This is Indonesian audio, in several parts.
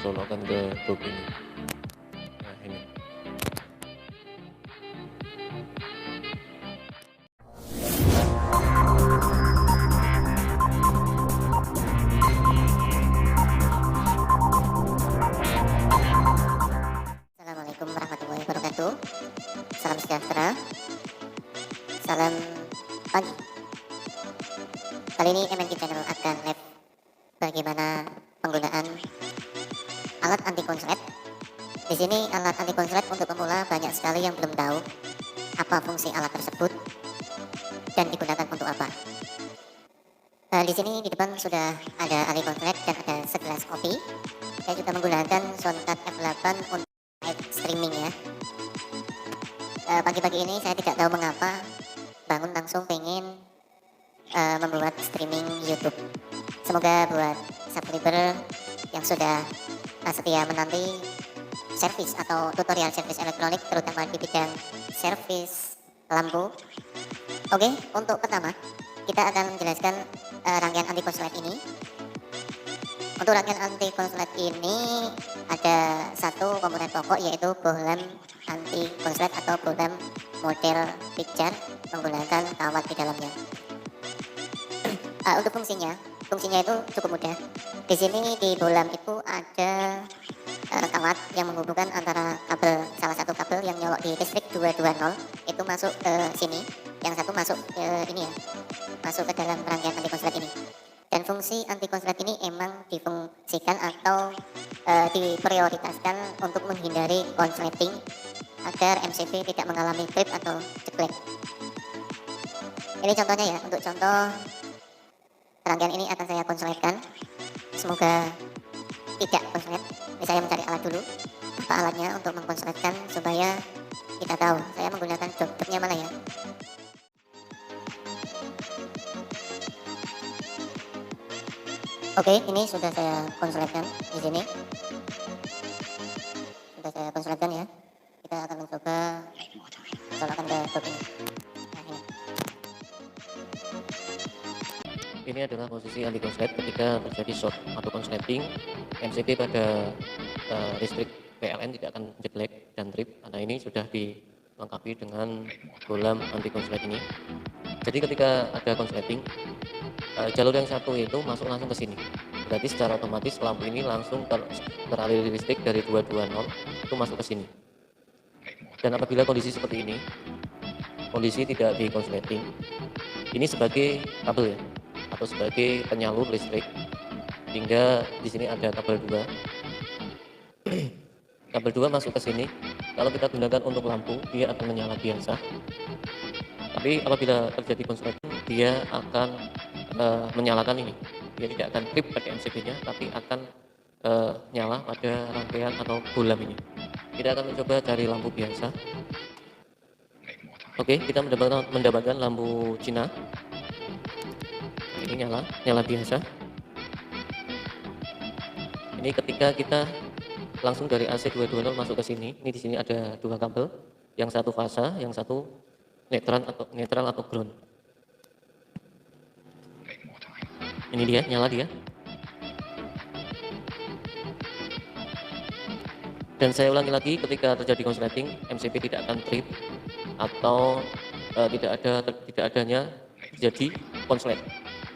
colokkan ke grup ini. Nah ini. Assalamualaikum warahmatullahi wabarakatuh. Salam sejahtera. Salam pagi. Kali ini MNK Channel akan live bagaimana penggunaan alat anti konslet. Di sini alat anti konslet untuk pemula banyak sekali yang belum tahu apa fungsi alat tersebut dan digunakan untuk apa. Di sini di depan sudah ada anti konslet dan ada segelas kopi. Saya juga menggunakan Soundcard F8 untuk live streaming ya. Pagi-pagi ini saya tidak tahu mengapa bangun langsung pengen membuat streaming YouTube. Semoga buat subscriber yang sudah setia menanti servis atau tutorial servis elektronik terutama di bidang servis lampu. Oke, untuk pertama kita akan menjelaskan rangkaian anti konslet ini. Untuk rangkaian anti konslet ini ada satu komponen pokok yaitu bohlam anti konslet atau bohlam model picture menggunakan kawat di dalamnya. Untuk fungsinya itu cukup mudah. Di sini di bohlam itu ada kawat yang menghubungkan antara kabel, salah satu kabel yang nyolok di listrik 220 itu masuk ke sini, yang satu masuk ke ini ya, masuk ke dalam rangkaian anti konslet ini. Dan fungsi anti konslet ini emang difungsikan atau diprioritaskan untuk menghindari konsleting agar MCB tidak mengalami trip atau jeklek. Ini contohnya ya, untuk contoh rangkaian ini akan saya konsletkan. Semoga tidak konslet. Ini saya mencari alat dulu, apa alatnya untuk mengkonsletkan supaya kita tahu saya menggunakan joknya mana ya. Oke, ini sudah saya konsletkan di sini. Sudah saya konsletkan ya. Kita akan mencoba colokkan ke jok ini. Nah, ini. Ini adalah posisi anti konslet ketika terjadi short atau konsleting MCB pada listrik PLN tidak akan jeglek dan trip. Nah ini sudah dilengkapi dengan bohlam anti konslet ini. Jadi ketika ada konsleting, jalur yang satu itu masuk langsung ke sini. Berarti secara otomatis lampu ini langsung teraliri listrik dari 220 itu masuk ke sini. Dan apabila kondisi seperti ini, kondisi tidak di konsleting, ini sebagai kabel ya, atau sebagai penyalur listrik, hingga di sini ada kabel 2. Kabel 2 masuk ke sini. Kalau kita gunakan untuk lampu, dia akan menyala biasa. Tapi apabila terjadi konsleting, dia akan menyalakan ini. Dia tidak akan trip pada MCB-nya, tapi akan nyala pada rangkaian atau bohlam ini. Kita akan mencoba cari lampu biasa. Oke, kita mendapatkan lampu Cina. Ini nyala biasa. Ini ketika kita langsung dari AC 220 masuk ke sini. Ini di sini ada dua kabel, yang satu fasa, yang satu netral atau ground. Ini dia, nyala dia. Dan saya ulangi lagi, ketika terjadi konsleting, MCB tidak akan trip atau tidak adanya terjadi konslet.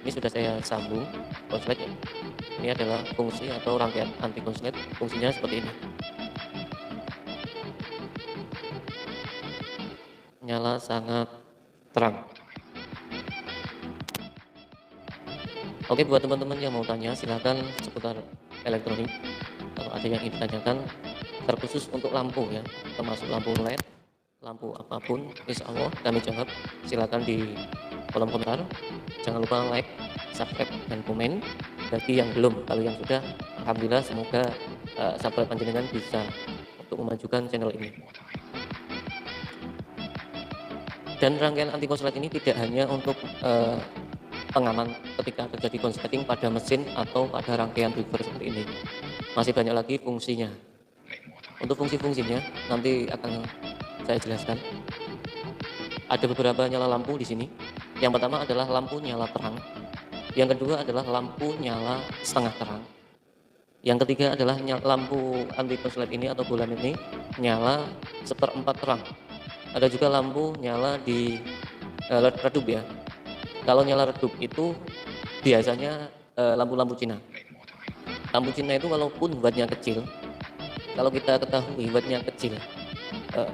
Ini sudah saya sambung konsletnya. Ini adalah fungsi atau rangkaian anti konslet. Fungsinya seperti ini. Nyala sangat terang. Oke, buat teman-teman yang mau tanya, silakan seputar elektronik. Kalau ada yang ingin ditanyakan, terkhusus untuk lampu ya, termasuk lampu LED, lampu apapun, insya Allah kami jawab. Silakan di kolom komentar. Jangan lupa like, subscribe, dan komen. Bagi yang belum, kalau yang sudah, alhamdulillah, semoga sahabat panjenengan bisa untuk memajukan channel ini. Dan rangkaian anti konslet ini tidak hanya untuk pengaman ketika terjadi konsleting pada mesin atau pada rangkaian breaker seperti ini. Masih banyak lagi fungsinya. Untuk fungsi-fungsinya nanti akan saya jelaskan. Ada beberapa nyala lampu di sini. Yang pertama adalah lampu nyala terang. Yang kedua adalah lampu nyala setengah terang. Yang ketiga adalah lampu anti konslet ini atau bulan ini nyala seperempat terang. Ada juga lampu nyala di redup ya. Kalau nyala redup itu biasanya lampu-lampu Cina. Lampu Cina itu walaupun wattnya kecil, kalau kita ketahui wattnya kecil, eh,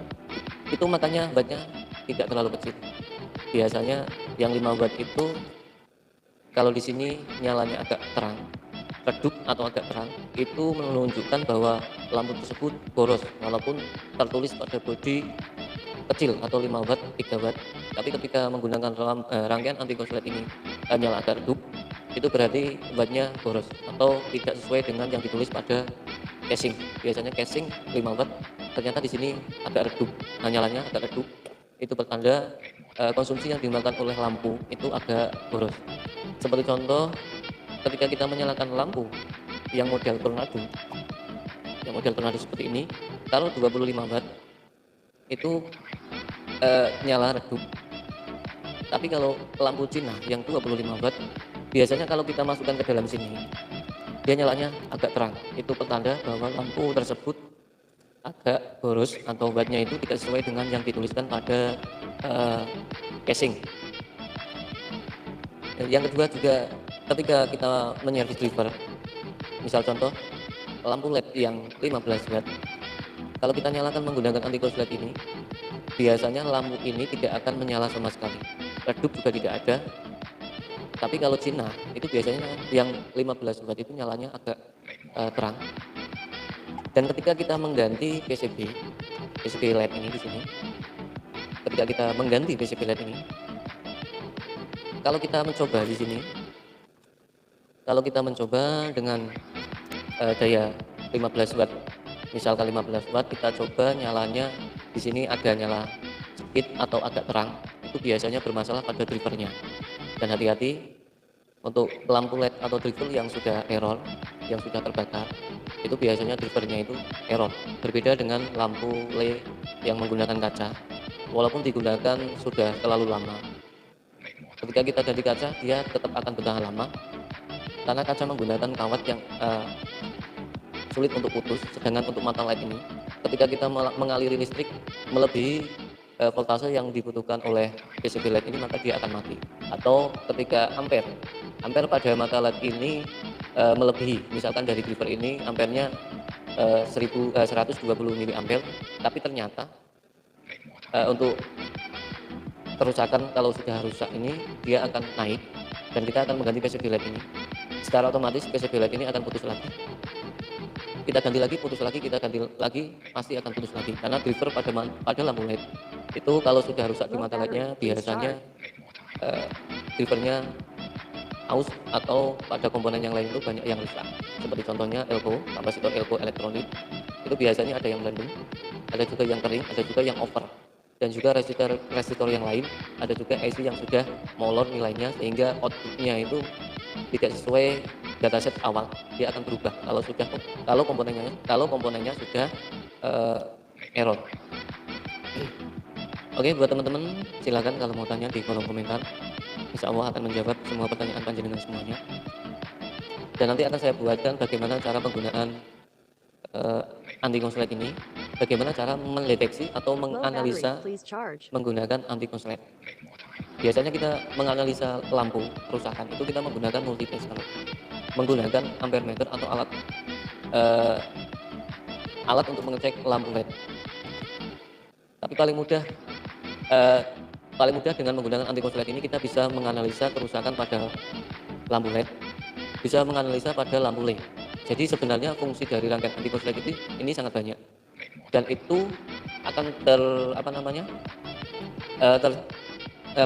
itu makanya wattnya tidak terlalu kecil. Biasanya yang 5 watt itu kalau di sini nyalanya agak terang, redup atau agak terang, itu menunjukkan bahwa lampu tersebut boros walaupun tertulis pada bodi kecil atau 5 watt, 3 watt. Tapi ketika menggunakan rangkaian anti konslet ini nyala agak redup, itu berarti wattnya boros atau tidak sesuai dengan yang ditulis pada casing. Biasanya casing 5 watt, ternyata di sini agak redup, nyalanya agak redup. Itu pertanda konsumsi yang dimakan oleh lampu itu agak boros. Seperti contoh, ketika kita menyalakan lampu yang model tornado seperti ini, kalau 25 watt itu nyala redup. Tapi kalau lampu Cina yang 25 watt, biasanya kalau kita masukkan ke dalam sini, dia nyalanya agak terang. Itu pertanda bahwa lampu tersebut agak boros atau wattnya itu tidak sesuai dengan yang dituliskan pada casing. Yang kedua juga ketika kita menyervis driver, misal contoh lampu LED yang 15 watt, kalau kita nyalakan menggunakan anti konslet ini, biasanya lampu ini tidak akan menyala sama sekali, redup juga tidak ada. Tapi kalau Cina itu biasanya yang 15 watt itu nyalanya agak terang. Dan ketika kita mengganti PCB LED ini di sini, ketika kita mengganti PCB LED ini, kalau kita mencoba di sini, kalau kita mencoba dengan daya 15 watt, misalkan 15 watt, kita coba nyalanya di sini ada nyala sedikit atau agak terang, itu biasanya bermasalah pada drivernya. Dan hati-hati untuk lampu LED atau driver yang sudah error, yang sudah terbakar, itu biasanya drivernya itu error. Berbeda dengan lampu LED yang menggunakan kaca, walaupun digunakan sudah terlalu lama. Ketika kita ganti kaca, dia tetap akan bertahan lama, karena kaca menggunakan kawat yang sulit untuk putus. Sedangkan untuk mata LED ini, ketika kita mengaliri listrik melebihi voltase yang dibutuhkan oleh PCB LED ini, maka dia akan mati. Atau ketika ampere pada mata LED ini melebihi, misalkan dari driver ini ampernya 120 mA, tapi ternyata untuk kerusakan, kalau sudah rusak ini dia akan naik dan kita akan mengganti PCB LED ini, secara otomatis PCB LED ini akan putus lagi. Kita ganti lagi, putus lagi, kita ganti lagi, pasti akan putus lagi, karena driver pada lampu LED itu kalau sudah rusak di mata LED-nya, biasanya drivernya aus, atau pada komponen yang lain itu banyak yang rusak. Seperti contohnya elko, kapasitor elko elektronik, itu biasanya ada yang melenceng, ada juga yang kering, ada juga yang over. Dan juga resistor yang lain, ada juga IC yang sudah molor nilainya sehingga outputnya itu tidak sesuai dataset awal, dia akan berubah kalau komponennya sudah error. Oke, buat teman-teman silakan kalau mau tanya di kolom komentar, insya Allah akan menjawab semua pertanyaan panjenengan semuanya. Dan nanti akan saya buatkan bagaimana cara penggunaan anti konslet ini, bagaimana cara mendeteksi atau menganalisa menggunakan anti konslet. Biasanya kita menganalisa lampu kerusakan itu kita menggunakan multitester, menggunakan ampere meter atau alat untuk mengecek lampu LED. Tapi paling mudah dengan menggunakan anti konslet ini kita bisa menganalisa kerusakan pada lampu LED, bisa menganalisa pada lampu LED. Jadi sebenarnya fungsi dari rangkaian anti konslet ini sangat banyak, dan itu akan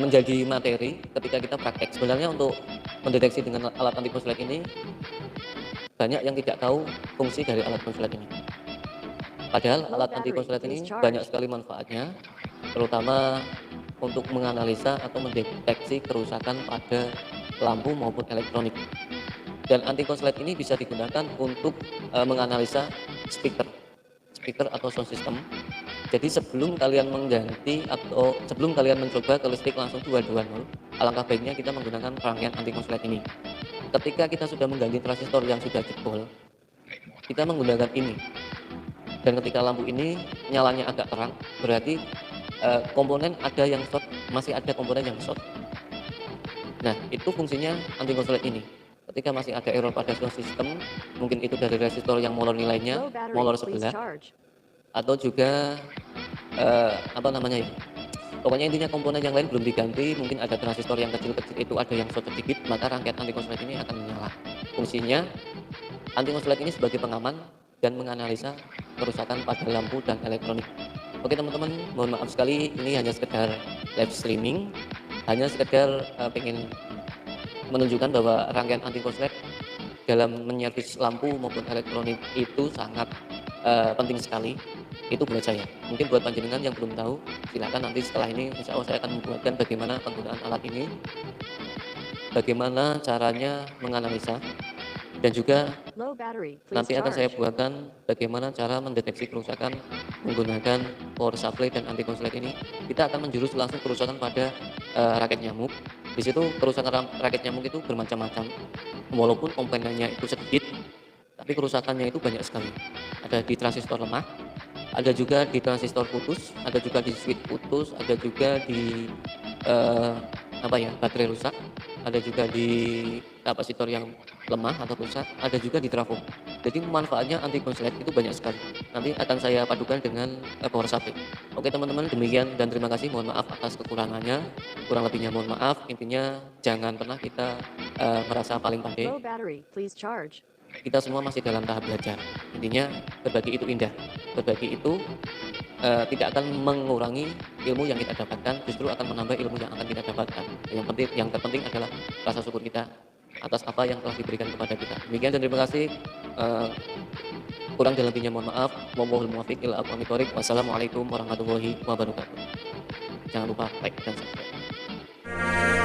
menjadi materi ketika kita praktek. Sebenarnya untuk mendeteksi dengan alat anti konslet ini banyak yang tidak tahu fungsi dari alat konslet ini. Padahal alat anti konslet ini banyak sekali manfaatnya, terutama untuk menganalisa atau mendeteksi kerusakan pada lampu maupun elektronik. Dan anti konslet ini bisa digunakan untuk menganalisa speaker atau sound system. Jadi sebelum kalian mengganti atau sebelum kalian mencoba ke listrik langsung 220, alangkah baiknya kita menggunakan rangkaian anti konslet ini. Ketika kita sudah mengganti transistor yang sudah jebol, kita menggunakan ini. Dan ketika lampu ini nyalanya agak terang, berarti komponen ada yang short, masih ada komponen yang short. Nah, itu fungsinya anti konslet ini. Ketika masih ada error pada suatu sistem, mungkin itu dari resistor yang molor nilainya, molor sebelah, atau juga apa namanya ya? Pokoknya intinya komponen yang lain belum diganti, mungkin ada transistor yang kecil-kecil itu ada yang short sedikit, maka rangkaian anti konslet ini akan menyala. Fungsinya anti konslet ini sebagai pengaman dan menganalisa kerusakan pada lampu dan elektronik. Oke teman-teman, mohon maaf sekali ini hanya sekedar live streaming, hanya sekedar pengen menunjukkan bahwa rangkaian anti konslet dalam menyervis lampu maupun elektronik itu sangat penting sekali. Itu buat saya. Mungkin buat panjenengan yang belum tahu, silakan nanti setelah ini insya Allah saya akan membuatkan bagaimana penggunaan alat ini, bagaimana caranya menganalisa, dan juga nanti akan saya buatkan bagaimana cara mendeteksi kerusakan menggunakan power supply dan anti konslet ini. Kita akan menjurus langsung kerusakan pada raket nyamuk. Di situ kerusakan raket nyamuk itu bermacam-macam. Walaupun komponennya itu sedikit, tapi kerusakannya itu banyak sekali. Ada di transistor lemah, ada juga di transistor putus, ada juga di switch putus, ada juga di baterai rusak, ada juga di kapasitor yang lemah atau rusak, ada juga di trafo. Jadi manfaatnya anti konslet itu banyak sekali. Nanti akan saya padukan dengan power supply. Oke teman-teman, demikian dan terima kasih. Mohon maaf atas kekurangannya, kurang lebihnya mohon maaf. Intinya jangan pernah kita merasa paling pandai. Kita semua masih dalam tahap belajar. Intinya berbagi itu indah. Berbagi itu tidak akan mengurangi ilmu yang kita dapatkan, justru akan menambah ilmu yang akan kita dapatkan. Yang terpenting adalah rasa syukur kita atas apa yang telah diberikan kepada kita. Demikian dan terima kasih. Kurang dan lebihnya mohon maaf. Wallahul muwaffiq ila aqwamit thoriq. Wassalamualaikum warahmatullahi wabarakatuh. Jangan lupa like dan subscribe.